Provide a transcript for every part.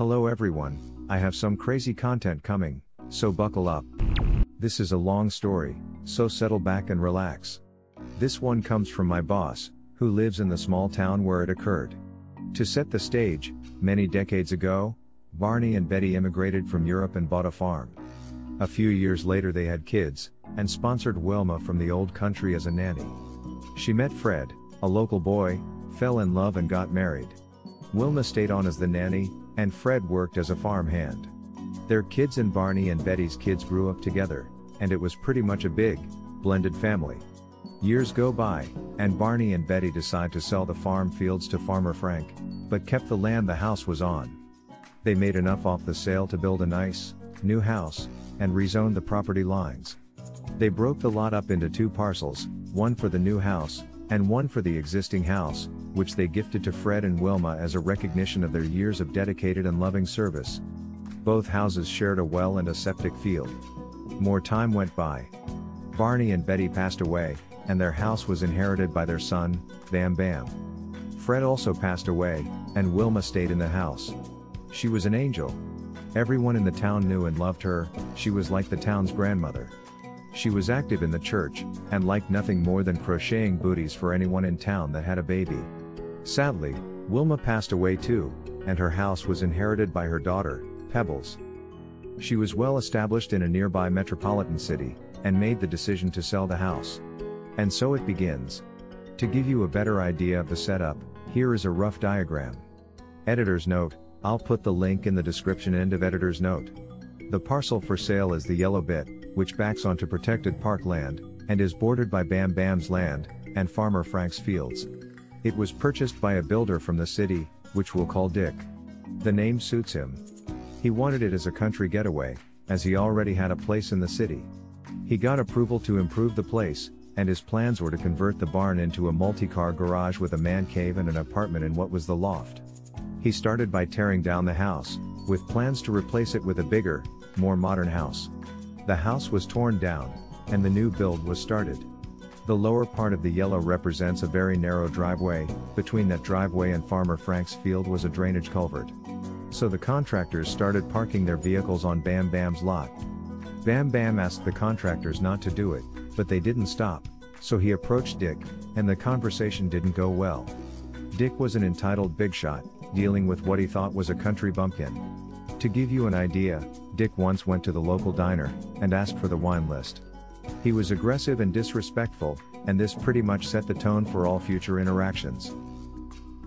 Hello everyone, I have some crazy content coming, so buckle up. This is a long story, so settle back and relax. This one comes from my boss, who lives in the small town where it occurred. To set the stage, many decades ago, Barney and Betty immigrated from Europe and bought a farm. A few years later they had kids, and sponsored Wilma from the old country as a nanny. She met Fred, a local boy, fell in love and got married. Wilma stayed on as the nanny, and Fred worked as a farm hand. Their kids and Barney and Betty's kids grew up together, and it was pretty much a big, blended family. Years go by, and Barney and Betty decide to sell the farm fields to Farmer Frank, but kept the land the house was on. They made enough off the sale to build a nice, new house, and rezoned the property lines. They broke the lot up into two parcels, one for the new house, and one for the existing house, which they gifted to Fred and Wilma as a recognition of their years of dedicated and loving service. Both houses shared a well and a septic field. More time went by. Barney and Betty passed away, and their house was inherited by their son, Bam Bam. Fred also passed away, and Wilma stayed in the house. She was an angel. Everyone in the town knew and loved her. She was like the town's grandmother. She was active in the church, and liked nothing more than crocheting booties for anyone in town that had a baby. Sadly, Wilma passed away too, and her house was inherited by her daughter, Pebbles. She was well established in a nearby metropolitan city, and made the decision to sell the house. And so it begins. To give you a better idea of the setup, here is a rough diagram. Editor's note, I'll put the link in the description end of editor's note. The parcel for sale is the yellow bit, which backs onto protected park land, and is bordered by Bam Bam's land, and Farmer Frank's fields. It was purchased by a builder from the city, which we'll call Dick. The name suits him. He wanted it as a country getaway, as he already had a place in the city. He got approval to improve the place, and his plans were to convert the barn into a multi-car garage with a man cave and an apartment in what was the loft. He started by tearing down the house, with plans to replace it with a bigger, more modern house. The house was torn down, and the new build was started. The lower part of the yellow represents a very narrow driveway. Between that driveway and Farmer Frank's field was a drainage culvert. So the contractors started parking their vehicles on Bam Bam's lot. Bam Bam asked the contractors not to do it, but they didn't stop, so he approached Dick, and the conversation didn't go well. Dick was an entitled big shot, dealing with what he thought was a country bumpkin. To give you an idea, Dick once went to the local diner, and asked for the wine list. He was aggressive and disrespectful, and this pretty much set the tone for all future interactions.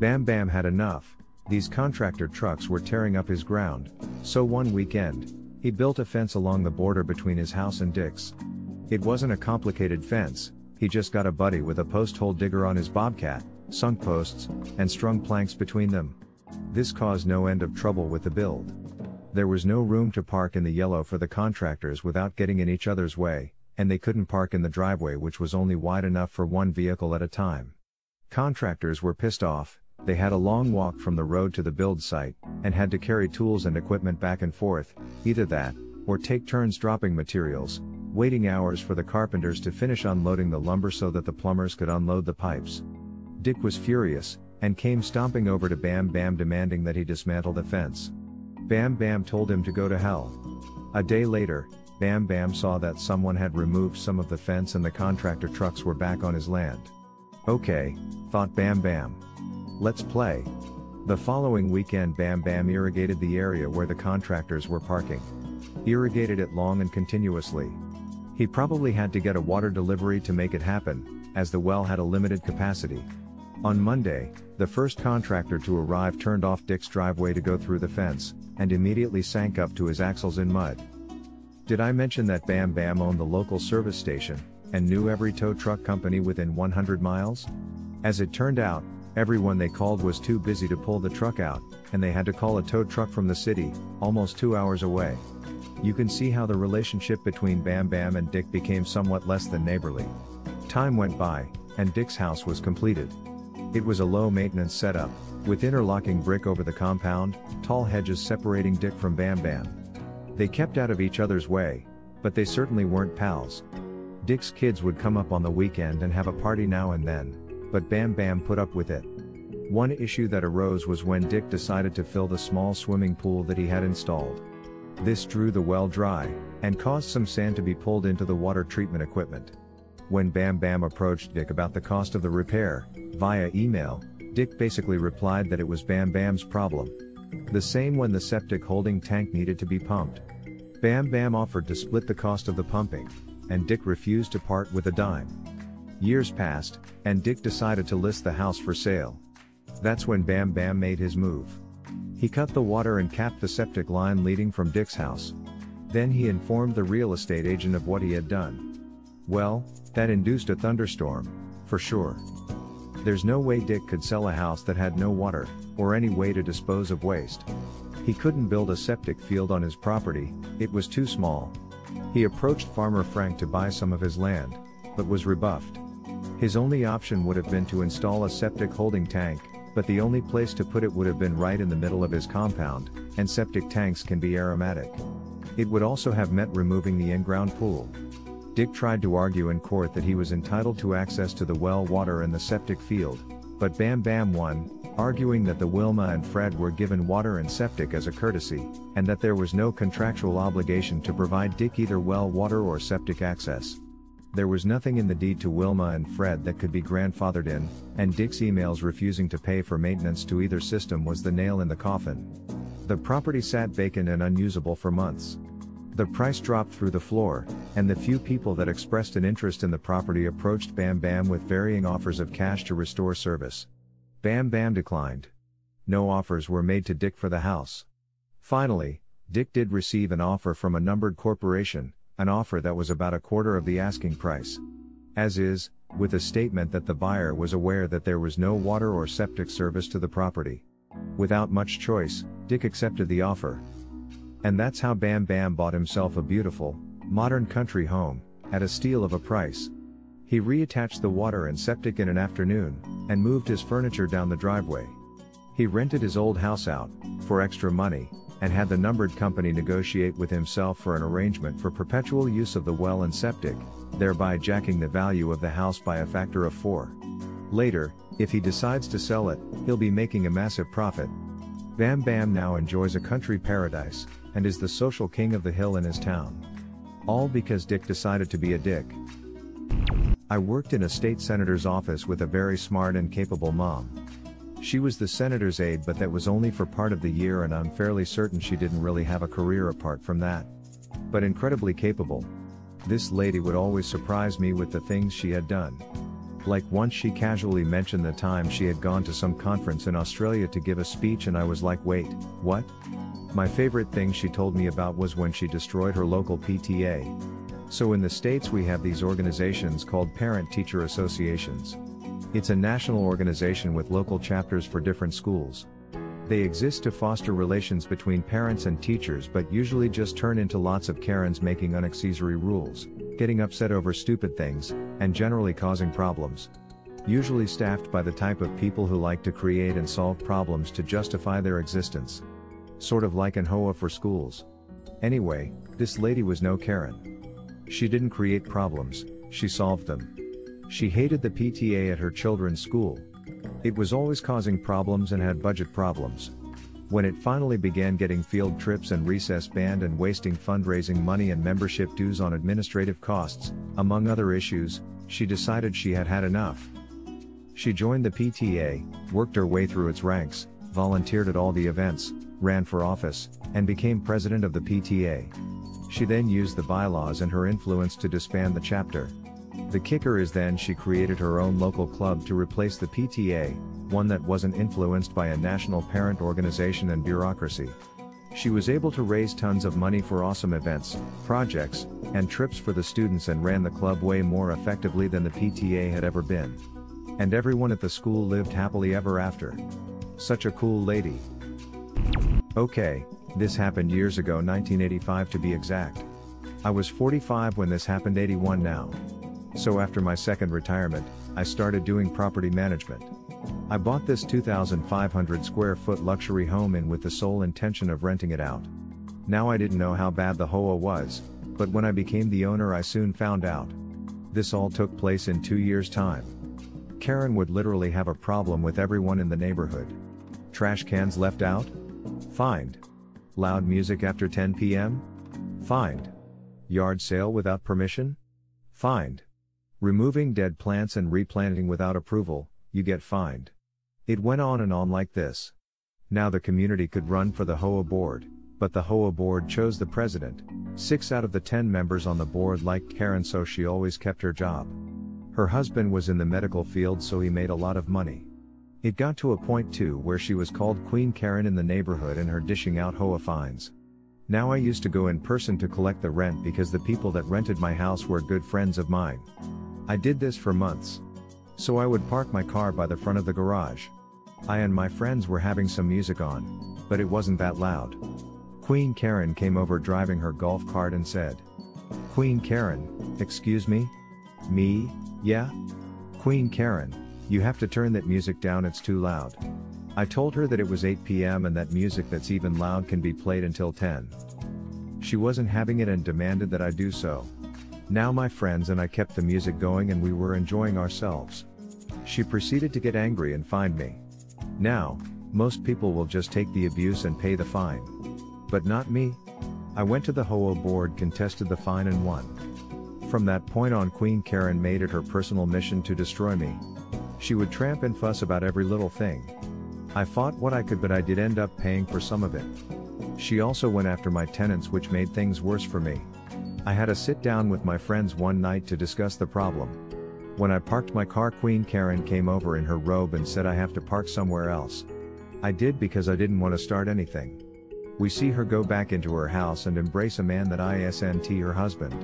Bam Bam had enough. These contractor trucks were tearing up his ground, so one weekend, he built a fence along the border between his house and Dick's. It wasn't a complicated fence, he just got a buddy with a post hole digger on his bobcat, sunk posts, and strung planks between them. This caused no end of trouble with the build. There was no room to park in the yellow for the contractors without getting in each other's way, and they couldn't park in the driveway, which was only wide enough for one vehicle at a time. Contractors were pissed off. They had a long walk from the road to the build site, and had to carry tools and equipment back and forth, either that, or take turns dropping materials, waiting hours for the carpenters to finish unloading the lumber so that the plumbers could unload the pipes. Dick was furious, and came stomping over to Bam Bam demanding that he dismantle the fence. Bam Bam told him to go to hell. A day later, Bam Bam saw that someone had removed some of the fence and the contractor trucks were back on his land. Okay, thought Bam Bam. Let's play. The following weekend Bam Bam irrigated the area where the contractors were parking. Irrigated it long and continuously. He probably had to get a water delivery to make it happen, as the well had a limited capacity. On Monday, the first contractor to arrive turned off Dick's driveway to go through the fence, and immediately sank up to his axles in mud. Did I mention that Bam Bam owned the local service station, and knew every tow truck company within 100 miles? As it turned out, everyone they called was too busy to pull the truck out, and they had to call a tow truck from the city, almost 2 hours away. You can see how the relationship between Bam Bam and Dick became somewhat less than neighborly. Time went by, and Dick's house was completed. It was a low-maintenance setup, with interlocking brick over the compound, tall hedges separating Dick from Bam Bam. They kept out of each other's way, but they certainly weren't pals. Dick's kids would come up on the weekend and have a party now and then, but Bam Bam put up with it. One issue that arose was when Dick decided to fill the small swimming pool that he had installed. This drew the well dry, and caused some sand to be pulled into the water treatment equipment. When Bam Bam approached Dick about the cost of the repair, via email, Dick basically replied that it was Bam Bam's problem. The same when the septic holding tank needed to be pumped. Bam Bam offered to split the cost of the pumping, and Dick refused to part with a dime. Years passed, and Dick decided to list the house for sale. That's when Bam Bam made his move. He cut the water and capped the septic line leading from Dick's house. Then he informed the real estate agent of what he had done. Well, that induced a thunderstorm, for sure. There's no way Dick could sell a house that had no water, or any way to dispose of waste. He couldn't build a septic field on his property, it was too small. He approached Farmer Frank to buy some of his land, but was rebuffed. His only option would have been to install a septic holding tank, but the only place to put it would have been right in the middle of his compound, and septic tanks can be aromatic. It would also have meant removing the in-ground pool. Dick tried to argue in court that he was entitled to access to the well water in the septic field, but Bam Bam won, arguing that the Wilma and Fred were given water and septic as a courtesy, and that there was no contractual obligation to provide Dick either well water or septic access. There was nothing in the deed to Wilma and Fred that could be grandfathered in, and Dick's emails refusing to pay for maintenance to either system was the nail in the coffin. The property sat vacant and unusable for months. The price dropped through the floor, and the few people that expressed an interest in the property approached Bam Bam with varying offers of cash to restore service. Bam Bam declined. No offers were made to Dick for the house. Finally, Dick did receive an offer from a numbered corporation, an offer that was about a quarter of the asking price. As is, with a statement that the buyer was aware that there was no water or septic service to the property. Without much choice, Dick accepted the offer. And that's how Bam Bam bought himself a beautiful, modern country home, at a steal of a price. He reattached the water and septic in an afternoon, and moved his furniture down the driveway. He rented his old house out, for extra money, and had the numbered company negotiate with himself for an arrangement for perpetual use of the well and septic, thereby jacking the value of the house by a factor of 4. Later, if he decides to sell it, he'll be making a massive profit. Bam Bam now enjoys a country paradise, and is the social king of the hill in his town. All because Dick decided to be a dick. I worked in a state senator's office with a very smart and capable mom. She was the senator's aide, but that was only for part of the year, and I'm fairly certain she didn't really have a career apart from that. But incredibly capable. This lady would always surprise me with the things she had done. Like once she casually mentioned the time she had gone to some conference in Australia to give a speech, and I was like, wait, what? My favorite thing she told me about was when she destroyed her local PTA. So in the States we have these organizations called parent-teacher associations. It's a national organization with local chapters for different schools. They exist to foster relations between parents and teachers, but usually just turn into lots of Karens making unnecessary rules, getting upset over stupid things, and generally causing problems. Usually staffed by the type of people who like to create and solve problems to justify their existence. Sort of like an HOA for schools. Anyway, this lady was no Karen. She didn't create problems, she solved them. She hated the PTA at her children's school. It was always causing problems and had budget problems. When it finally began getting field trips and recess banned and wasting fundraising money and membership dues on administrative costs, among other issues, she decided she had had enough. She joined the PTA, worked her way through its ranks, volunteered at all the events, ran for office, and became president of the PTA. She then used the bylaws and her influence to disband the chapter. The kicker is then she created her own local club to replace the PTA, one that wasn't influenced by a national parent organization and bureaucracy. She was able to raise tons of money for awesome events, projects, and trips for the students, and ran the club way more effectively than the PTA had ever been. And everyone at the school lived happily ever after. Such a cool lady. Okay, this happened years ago, 1985 to be exact. I was 45 when this happened, 81 now. So after my second retirement, I started doing property management. I bought this 2,500 square foot luxury home with the sole intention of renting it out. Now I didn't know how bad the HOA was, but when I became the owner I soon found out. This all took place in 2 years' time. Karen would literally have a problem with everyone in the neighborhood. Trash cans left out? Fined. Loud music after 10 p.m.? Fined. Yard sale without permission? Fined. Removing dead plants and replanting without approval, you get fined. It went on and on like this. Now the community could run for the HOA board, but the HOA board chose the president. 6 out of the 10 members on the board liked Karen, so she always kept her job. Her husband was in the medical field, so he made a lot of money. It got to a point too where she was called Queen Karen in the neighborhood and her dishing out HOA fines. Now I used to go in person to collect the rent because the people that rented my house were good friends of mine. I did this for months. So I would park my car by the front of the garage. I and my friends were having some music on, but it wasn't that loud. Queen Karen came over driving her golf cart and said, "Queen Karen, excuse me? Me, yeah? Queen Karen, you have to turn that music down, it's too loud." I told her that it was 8 p.m. and that music that's even loud can be played until 10. She wasn't having it and demanded that I do so. Now my friends and I kept the music going and we were enjoying ourselves. She proceeded to get angry and fined me. Now, most people will just take the abuse and pay the fine. But not me. I went to the HOA board, contested the fine and won. From that point on, Queen Karen made it her personal mission to destroy me. She would tramp and fuss about every little thing. I fought what I could, but I did end up paying for some of it. She also went after my tenants, which made things worse for me. I had a sit down with my friends one night to discuss the problem. When I parked my car, Queen Karen came over in her robe and said I have to park somewhere else. I did, because I didn't want to start anything. We see her go back into her house and embrace a man that isn't her husband.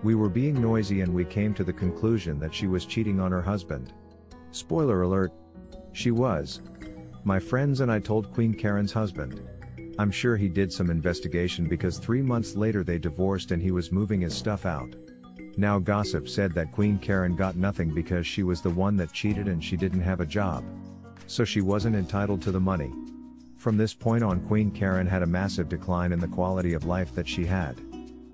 We were being noisy and we came to the conclusion that she was cheating on her husband. Spoiler alert. She was. My friends and I told Queen Karen's husband. I'm sure he did some investigation, because 3 months later they divorced and he was moving his stuff out. Now gossip said that Queen Karen got nothing because she was the one that cheated and she didn't have a job. So she wasn't entitled to the money. From this point on, Queen Karen had a massive decline in the quality of life that she had.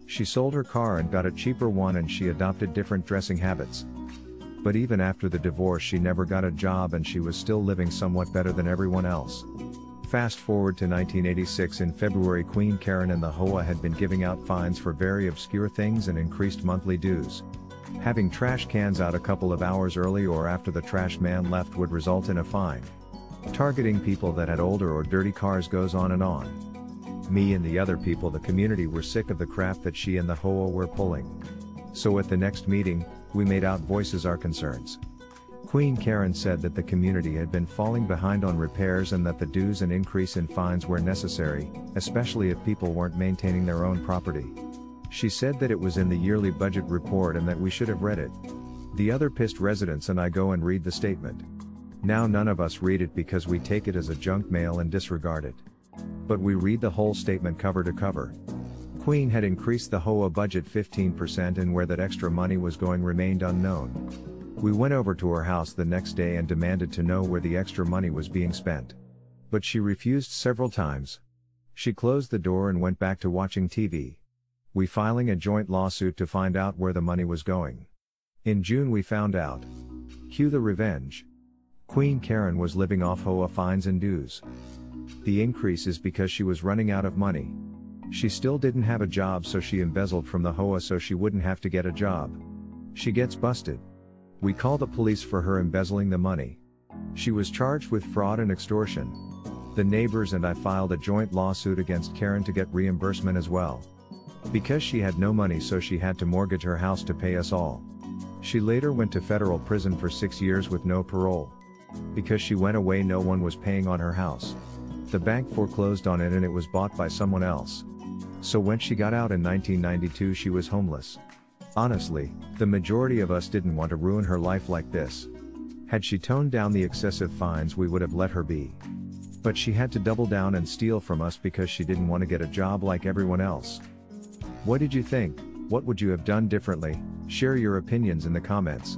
She sold her car and got a cheaper one, and she adopted different dressing habits. But even after the divorce, she never got a job and she was still living somewhat better than everyone else. Fast forward to 1986. In February, Queen Karen and the HOA had been giving out fines for very obscure things and increased monthly dues. Having trash cans out a couple of hours early or after the trash man left would result in a fine. Targeting people that had older or dirty cars goes on and on. Me and the other people, the community, were sick of the crap that she and the HOA were pulling. So at the next meeting, we made out voices our concerns. Queen Karen said that the community had been falling behind on repairs and that the dues and increase in fines were necessary, especially if people weren't maintaining their own property. She said that it was in the yearly budget report and that we should have read it. The other pissed residents and I go and read the statement. Now none of us read it because we take it as a junk mail and disregard it. But we read the whole statement cover to cover. Queen had increased the HOA budget 15%, and where that extra money was going remained unknown. We went over to her house the next day and demanded to know where the extra money was being spent. But she refused several times. She closed the door and went back to watching TV. We filing a joint lawsuit to find out where the money was going. In June we found out. Cue the revenge. Queen Karen was living off HOA fines and dues. The increase is because she was running out of money. She still didn't have a job, so she embezzled from the HOA so she wouldn't have to get a job. She gets busted. We call the police for her embezzling the money. She was charged with fraud and extortion. The neighbors and I filed a joint lawsuit against Karen to get reimbursement as well. Because she had no money, so she had to mortgage her house to pay us all. She later went to federal prison for 6 years with no parole. Because she went away, no one was paying on her house. The bank foreclosed on it and it was bought by someone else. So when she got out in 1992, she was homeless. Honestly, the majority of us didn't want to ruin her life like this. Had she toned down the excessive fines, we would have let her be. But she had to double down and steal from us because she didn't want to get a job like everyone else. What did you think? What would you have done differently? Share your opinions in the comments.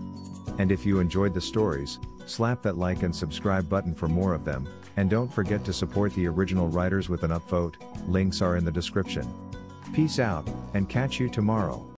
And if you enjoyed the stories, slap that like and subscribe button for more of them, and don't forget to support the original writers with an upvote. Links are in the description. Peace out, and catch you tomorrow.